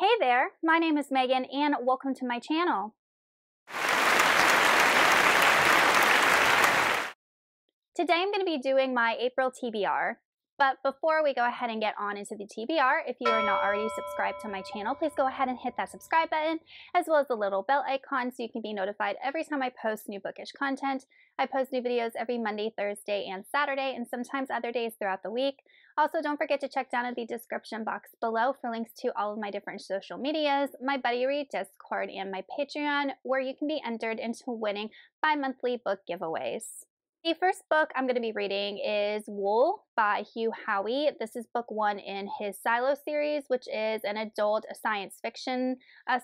Hey there, my name is Megan and welcome to my channel. Today I'm going to be doing my April TBR, but before we go ahead and get on into the TBR, if you are not already subscribed to my channel, please go ahead and hit that subscribe button as well as the little bell icon so you can be notified every time I post new bookish content. I post new videos every Monday, Thursday, and Saturday, and sometimes other days throughout the week. Also, don't forget to check down in the description box below for links to all of my different social medias, my Buddy Read, Discord, and my Patreon, where you can be entered into winning bi-monthly book giveaways. The first book I'm going to be reading is Wool by Hugh Howey. This is book one in his Silo series, which is an adult science fiction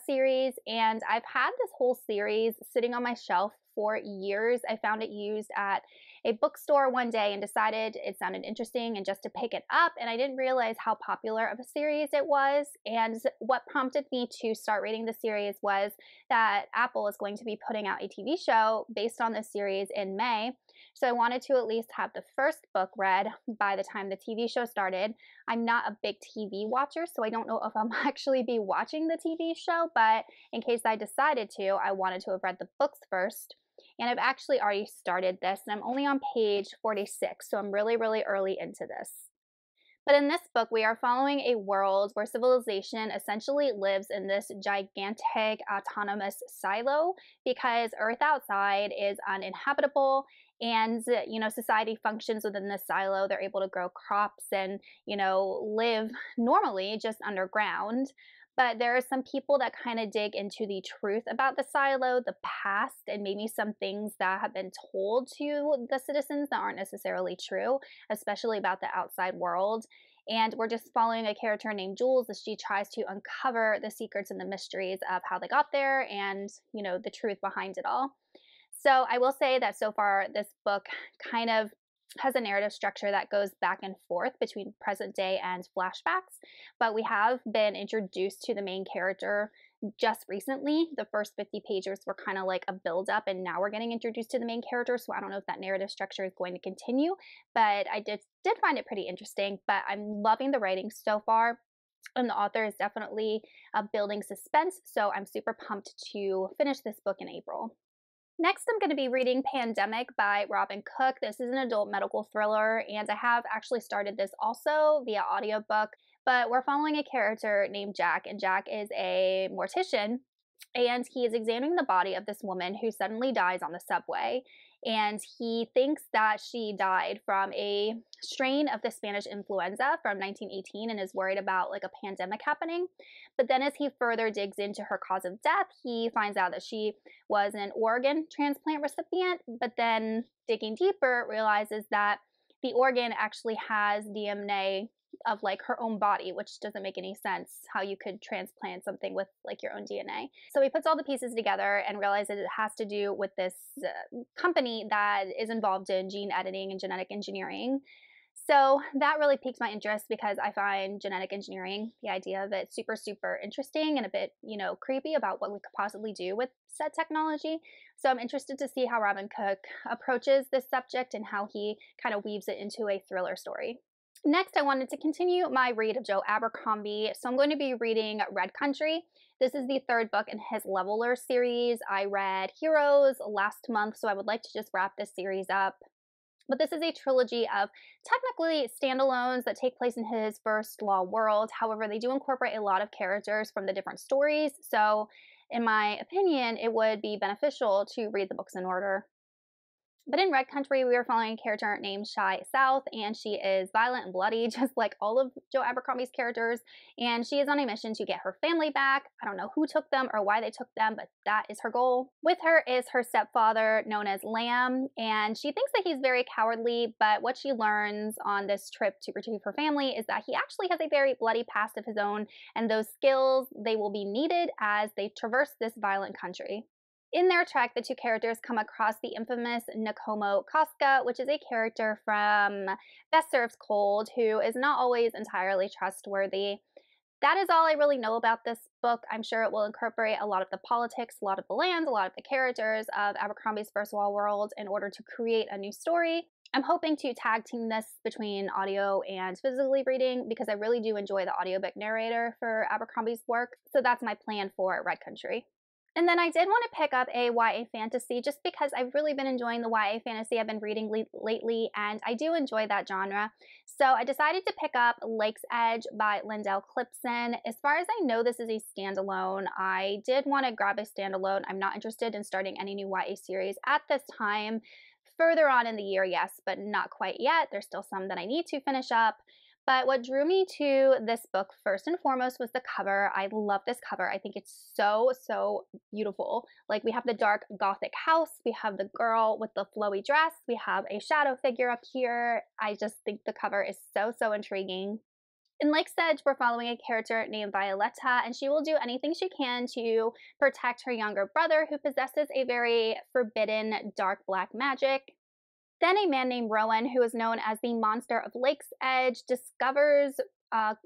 series, and I've had this whole series sitting on my shelf for years. I found it used at a bookstore one day and decided it sounded interesting and just to pick it up, and I didn't realize how popular of a series it was. And what prompted me to start reading the series was that Apple is going to be putting out a TV show based on this series in May. So I wanted to at least have the first book read by the time the TV show started. I'm not a big TV watcher, so I don't know if I'll actually be watching the TV show, but in case I decided to, I wanted to have read the books first. And I've actually already started this, and I'm only on page 46, so I'm really early into this. But in this book, we are following a world where civilization essentially lives in this gigantic autonomous silo because Earth outside is uninhabitable, and society functions within this silo. They're able to grow crops and live normally just underground. But there are some people that kind of dig into the truth about the silo, the past, and maybe some things that have been told to the citizens that aren't necessarily true, especially about the outside world. And we're just following a character named Jules as she tries to uncover the secrets and the mysteries of how they got there and, the truth behind it all. So I will say that so far this book kind of has a narrative structure that goes back and forth between present day and flashbacks, but we have been introduced to the main character just recently. The first 50 pages were kind of like a build up, and now we're getting introduced to the main character, so I don't know if that narrative structure is going to continue, but I did find it pretty interesting. But I'm loving the writing so far, and the author is definitely building suspense, so I'm super pumped to finish this book in April. Next, I'm going to be reading Pandemic by Robin Cook. This is an adult medical thriller, and I have actually started this also via audiobook, but we're following a character named Jack, and Jack is a mortician, and he is examining the body of this woman who suddenly dies on the subway. And he thinks that she died from a strain of the Spanish influenza from 1918 and is worried about like a pandemic happening. But then as he further digs into her cause of death, he finds out that she was an organ transplant recipient, but then digging deeper realizes that the organ actually has DNA of like her own body, which doesn't make any sense how you could transplant something with like your own DNA. So he puts all the pieces together and realizes it has to do with this company that is involved in gene editing and genetic engineering. So that really piques my interest because I find genetic engineering, the idea of it, super interesting and a bit, creepy about what we could possibly do with said technology. So I'm interested to see how Robin Cook approaches this subject and how he kind of weaves it into a thriller story. Next, I wanted to continue my read of Joe Abercrombie, so I'm going to be reading Red Country. This is the third book in his Leveler series. I read Heroes last month, so I would like to just wrap this series up. But this is a trilogy of technically standalones that take place in his first law world. However, they do incorporate a lot of characters from the different stories, so in my opinion, it would be beneficial to read the books in order. But in Red Country, we are following a character named Shy South, and she is violent and bloody, just like all of Joe Abercrombie's characters, and she is on a mission to get her family back. I don't know who took them or why they took them, but that is her goal. With her is her stepfather, known as Lamb, and she thinks that he's very cowardly, but what she learns on this trip to retrieve her family is that he actually has a very bloody past of his own, and those skills, they will be needed as they traverse this violent country. In their trek, the two characters come across the infamous Nakomo Casca, which is a character from Best Served Cold, who is not always entirely trustworthy. That is all I really know about this book. I'm sure it will incorporate a lot of the politics, a lot of the lands, a lot of the characters of Abercrombie's First Law World in order to create a new story. I'm hoping to tag team this between audio and physically reading because I really do enjoy the audiobook narrator for Abercrombie's work. So that's my plan for Red Country. And then I did want to pick up a YA fantasy just because I've really been enjoying the YA fantasy I've been reading lately, and I do enjoy that genre. So I decided to pick up Lake's Edge by Lindell Clipson. As far as I know, this is a standalone. I did want to grab a standalone. I'm not interested in starting any new YA series at this time. Further on in the year, yes, but not quite yet. There's still some that I need to finish up. But what drew me to this book first and foremost was the cover. I love this cover. I think it's so, so beautiful. Like, we have the dark gothic house, we have the girl with the flowy dress, we have a shadow figure up here. I just think the cover is so, so intriguing. In Lake's Edge, we're following a character named Violetta, and she will do anything she can to protect her younger brother who possesses a very forbidden dark black magic. Then a man named Rowan, who is known as the Monster of Lake's Edge, discovers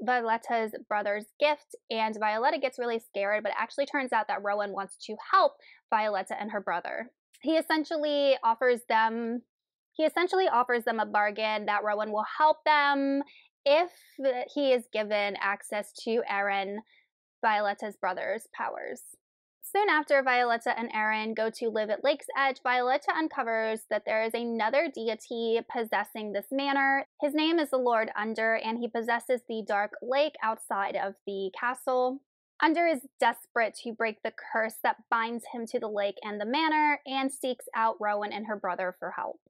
Violetta's brother's gift, and Violetta gets really scared, but it actually turns out that Rowan wants to help Violetta and her brother. He essentially offers them a bargain that Rowan will help them if he is given access to Aaron, Violetta's brother's powers. Soon after Violetta and Aaron go to live at Lake's Edge, Violetta uncovers that there is another deity possessing this manor. His name is the Lord Under, and he possesses the dark lake outside of the castle. Under is desperate to break the curse that binds him to the lake and the manor, and seeks out Rowan and her brother for help.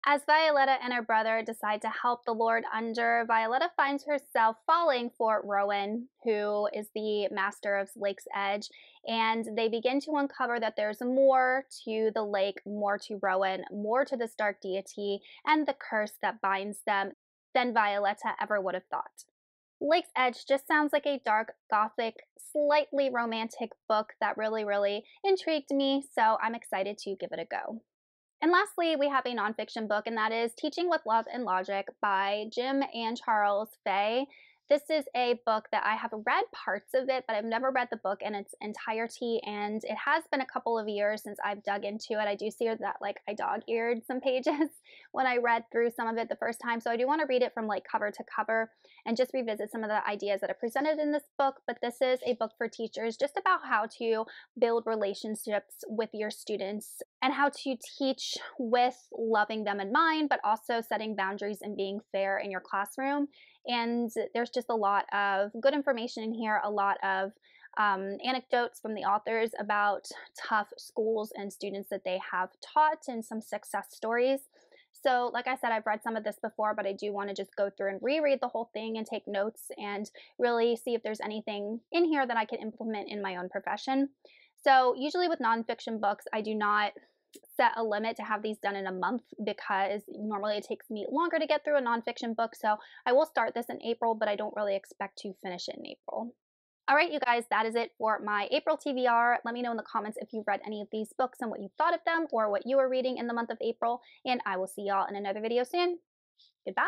As Violetta and her brother decide to help the Lord Under, Violetta finds herself falling for Rowan, who is the master of Lake's Edge, and they begin to uncover that there's more to the lake, more to Rowan, more to this dark deity, and the curse that binds them than Violetta ever would have thought. Lake's Edge just sounds like a dark, gothic, slightly romantic book that really, really intrigued me, so I'm excited to give it a go. And lastly, we have a nonfiction book, and that is Teaching with Love and Logic by Jim and Charles Fay. This is a book that I have read parts of it, but I've never read the book in its entirety, and it has been a couple of years since I've dug into it. I do see that I dog-eared some pages when I read through some of it the first time, so I do want to read it from cover to cover and just revisit some of the ideas that are presented in this book. But this is a book for teachers just about how to build relationships with your students and how to teach with loving them in mind, but also setting boundaries and being fair in your classroom. And there's just a lot of good information in here, a lot of anecdotes from the authors about tough schools and students that they have taught, and some success stories. So like I said, I've read some of this before, but I do want to just go through and reread the whole thing and take notes and really see if there's anything in here that I can implement in my own profession. So usually with nonfiction books, I do not set a limit to have these done in a month because normally it takes me longer to get through a nonfiction book. So I will start this in April, but I don't really expect to finish it in April. All right, you guys, that is it for my April TBR. Let me know in the comments if you've read any of these books and what you thought of them or what you were reading in the month of April, and I will see y'all in another video soon. Goodbye.